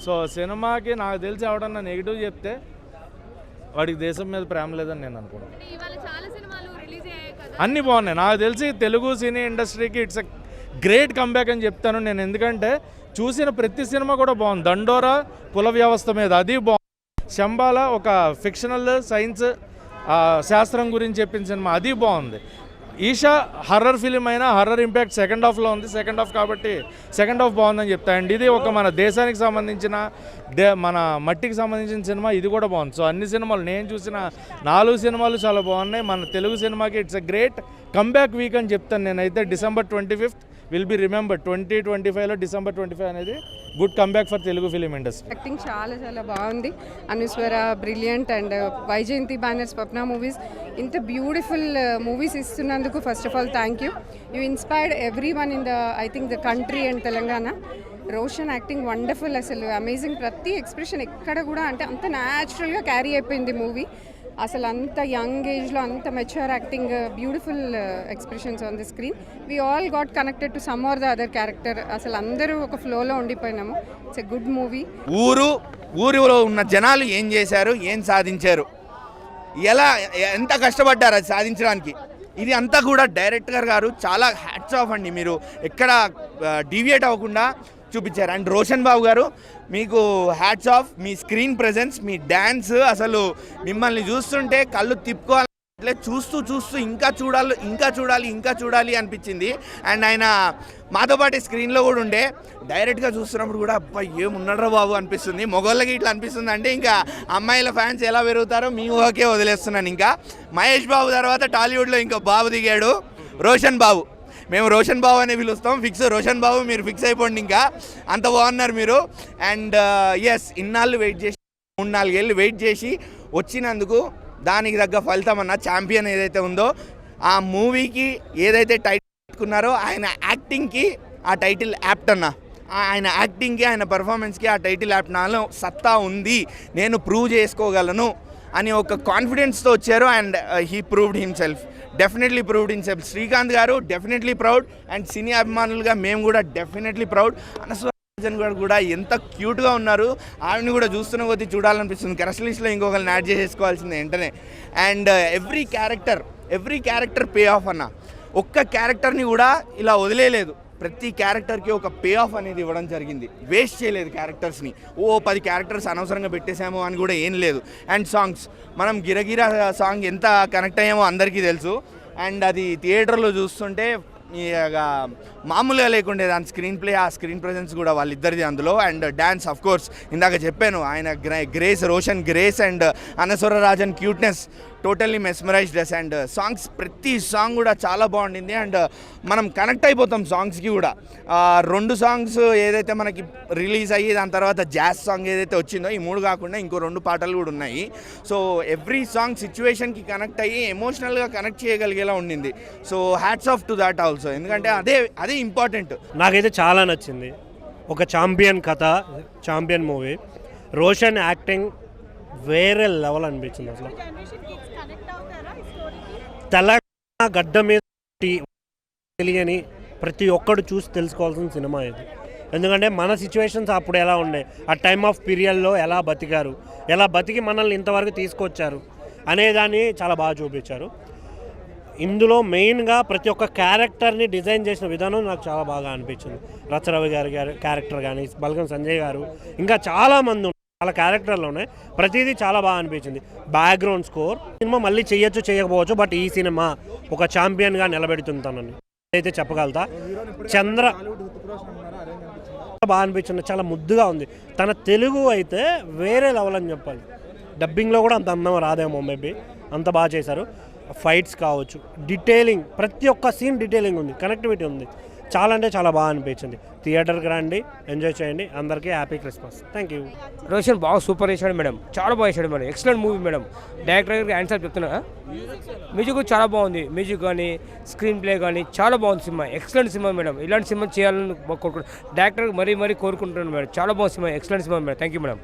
So సినిమాకి నాకు తెలిసి ఎవడన్నా నెగిటివ్ చెప్తే వాడికి దేశం మీద ప్రేమ లేదని నేను అనుకుంటాను. అన్నీ బాగున్నాయి. నాకు తెలిసి తెలుగు సినీ ఇండస్ట్రీకి ఇట్స్ ఎ గ్రేట్ కంబ్యాక్ అని చెప్తాను నేను. ఎందుకంటే చూసిన ప్రతి సినిమా కూడా బాగుంది. దండోరా కుల వ్యవస్థ మీద అది బాగుంది. శంబాల ఒక ఫిక్షనల్ సైన్స్ శాస్త్రం గురించి చెప్పిన సినిమా అది బాగుంది. ఈషా హర్రర్ ఫిలిం అయినా హర్రర్ ఇంపాక్ట్ సెకండ్ హాఫ్లో ఉంది. సెకండ్ హాఫ్ కాబట్టి సెకండ్ హాఫ్ బాగుందని చెప్తా. అండ్ ఇది ఒక మన దేశానికి సంబంధించిన మన మట్టికి సంబంధించిన సినిమా, ఇది కూడా బాగుంది. సో అన్ని సినిమాలు నేను చూసిన 4 సినిమాలు చాలా బాగున్నాయి. మన తెలుగు సినిమాకి it's a great comeback week అని చెప్తాను నేనైతే. December 25th will be remember. 2025లో December 25 అనేది good comeback for Telugu film industry. Acting చాలా చాలా బాగుంది. Anuswara brilliant and Vyjayanthi banners Swapna movies ఇంత బ్యూటిఫుల్ మూవీస్ ఇస్తున్నందుకు first of all thank you. You inspired every one in I think the country and Telangana. Roshan acting wonderful, అసలు amazing. ప్రతి expression ఎక్కడ కూడా అంటే అంత న్యాచురల్గా క్యారీ అయిపోయింది మూవీ. అసలు అంత యంగ్ ఏజ్లో అంత mature acting, beautiful expressions on the screen. We all got connected to some or the other character. అసలు అందరూ ఒక ఫ్లోలో ఉండిపోయినాము. It's a good movie. ఊరిలో ఉన్న జనాలు ఏం చేశారు, ఏం సాధించారు, ఎంత కష్టపడ్డారు అది సాధించడానికి, ఇది అంతా కూడా డైరెక్టర్ గారు చాలా హ్యాట్స్ ఆఫ్ అండి. మీరు ఎక్కడ డీవియేట్ అవ్వకుండా చూపించారు. అండ్ రోషన్ బాబు గారు మీకు హ్యాట్స్ ఆఫ్. మీ స్క్రీన్ ప్రెజెన్స్, మీ డ్యాన్స్, అసలు మిమ్మల్ని చూస్తుంటే కళ్ళు తిప్పుకోవాలి, చూస్తూ ఇంకా చూడాలి అనిపించింది. అండ్ ఆయన మాతో పాటు స్క్రీన్లో కూడా ఉండే, డైరెక్ట్గా చూస్తున్నప్పుడు కూడా అబ్బా ఏమున్నాడ్రా బాబు అనిపిస్తుంది. మొగోళ్ళకి ఇట్లా అనిపిస్తుంది అంటే ఇంకా అమ్మాయిల ఫ్యాన్స్ ఎలా పెరుగుతారో మీ ఊహకే వదిలేస్తున్నాను. ఇంకా మహేష్ బాబు తర్వాత టాలీవుడ్లో ఇంకో బాబు దిగాడు, రోషన్ బాబు. మేము రోషన్ బాబు అనే పిలుస్తాం. ఫిక్స్ రోషన్ బాబు, మీరు ఫిక్స్ అయిపోండి. ఇంకా అంత బాగున్నారు మీరు. అండ్ ఎస్, ఇన్నాళ్ళు వెయిట్ చేసి 3-4 ఏళ్ళు వెయిట్ చేసి వచ్చినందుకు దానికి తగ్గ ఫలితం అన్న ఛాంపియన్ ఏదైతే ఉందో, ఆ మూవీకి ఏదైతే టైటిల్ పెట్టుకున్నారో ఆయన యాక్టింగ్కి ఆ టైటిల్ యాప్ట్ అన్న. ఆయన యాక్టింగ్కి, ఆయన పర్ఫార్మెన్స్కి ఆ టైటిల్ యాప్ట్. నాలో సత్తా ఉంది, నేను ప్రూవ్ చేసుకోగలను అని ఒక కాన్ఫిడెన్స్తో వచ్చారు. And he proved himself, definitely proved himself. Srikanth గారు డెఫినెట్లీ ప్రౌడ్. అండ్ సినీ అభిమానులుగా మేము కూడా డెఫినెట్లీ ప్రౌడ్. అనసూయ గారు కూడా ఎంత క్యూట్గా ఉన్నారు, ఆవిడని కూడా చూస్తున్న కొద్దీ చూడాలనిపిస్తుంది. క్రష్ లిస్ట్లో ఇంకొకరిని యాడ్ చేసేసుకోవాల్సిందే వెంటనే. And every character pay of అన్న. ఒక్క క్యారెక్టర్ని కూడా ఇలా వదిలేయలేదు. ప్రతి క్యారెక్టర్కి ఒక పే ఆఫ్ అనేది ఇవ్వడం జరిగింది. వేస్ట్ చేయలేదు క్యారెక్టర్స్ని. 10 క్యారెక్టర్స్ అనవసరంగా పెట్టేశాము అని కూడా ఏం లేదు. అండ్ సాంగ్స్, మనం గిరగిరా సాంగ్ ఎంత కనెక్ట్ అయ్యామో అందరికీ తెలుసు. అండ్ అది థియేటర్లో చూస్తుంటే మామూలుగా లేకుండే దాని స్క్రీన్ ప్లే, ఆ స్క్రీన్ ప్రెజెన్స్ కూడా వాళ్ళిద్దరిది అందులో. అండ్ డ్యాన్స్ ఆఫ్ కోర్స్ ఇందాక చెప్పాను, ఆయన Roshan grace and Anasura Rajan cuteness totally mesmerized us. And songs, ప్రతి సాంగ్ కూడా చాలా బాగుండింది. అండ్ మనం కనెక్ట్ అయిపోతాం సాంగ్స్కి కూడా. 2 సాంగ్స్ ఏదైతే మనకి రిలీజ్ అయ్యి దాని తర్వాత జాజ్ సాంగ్ ఏదైతే వచ్చిందో, ఈ 3 కాకుండా ఇంకో 2 పాటలు కూడా ఉన్నాయి. సో ఎవ్రీ సాంగ్ సిచ్యువేషన్కి కనెక్ట్ అయ్యి ఎమోషనల్గా కనెక్ట్ చేయగలిగేలా ఉండింది. So hats off to that also. ఎందుకంటే అదే ఇంపార్టెంట్. నాకైతే చాలా నచ్చింది. ఒక ఛాంపియన్ కథ, ఛాంపియన్ మూవీ. రోషన్ యాక్టింగ్ వేరే లెవెల్ అనిపించింది. అసలు తెలంగాణ గడ్డ మీద తెలియని ప్రతి ఒక్కడు చూసి తెలుసుకోవాల్సిన సినిమా ఇది. ఎందుకంటే మన సిచ్యువేషన్స్ అప్పుడు ఎలా ఉండే, ఆ టైమ్ ఆఫ్ పీరియడ్లో ఎలా బతికి మనల్ని ఇంతవరకు తీసుకొచ్చారు అనేదాన్ని చాలా బాగా చూపించారు. ఇందులో మెయిన్గా ప్రతి ఒక్క క్యారెక్టర్ని డిజైన్ చేసిన విధానం నాకు చాలా బాగా అనిపించింది. రచరవి గారి క్యారెక్టర్ కానీ, బల్గం సంజయ్ గారు, ఇంకా చాలామంది చాలా క్యారెక్టర్లు ఉన్నాయి. ప్రతిదీ చాలా బాగా అనిపించింది. బ్యాక్గ్రౌండ్ స్కోర్, సినిమా మళ్ళీ చేయకపోవచ్చు, బట్ ఈ సినిమా ఒక ఛాంపియన్గా నిలబెడుతుంటానని అయితే చెప్పగలుగుతా. చంద్ర బాగా అనిపించింది, చాలా ముద్దుగా ఉంది. తన తెలుగు అయితే వేరే లెవెల్ అని చెప్పాలి. డబ్బింగ్లో కూడా అంత అందం రాదేమో, మేబీ అంత బాగా చేశారు. ఫైట్స్ కావచ్చు, డీటెయిలింగ్, ప్రతి ఒక్క సీన్ డీటెయిలింగ్ ఉంది, కనెక్టివిటీ ఉంది. చాలా అంటే చాలా బాగా అనిపించింది. థియేటర్కి రండి, ఎంజాయ్ చేయండి. అందరికీ happy Christmas. Thank you. Roshan బాగా సూపర్ చేశాడు మేడం, చాలా బాగా చేశాడు madam. Excellent movie madam. Director గారికి ఆన్సర్ చెప్తున్నా. మ్యూజిక్ చాలా బాగుంది, మ్యూజిక్ కానీ స్క్రీన్ ప్లే కానీ చాలా బాగుంది సినిమా. Excellent cinema madam. ఇలాంటి సినిమా చేయాలని కోరుకుంటున్నాను. డైరెక్టర్ మరీ కోరుకుంటున్నాను మేడం. చాలా బాగుంది cinema, excellent cinema madam. Thank you madam.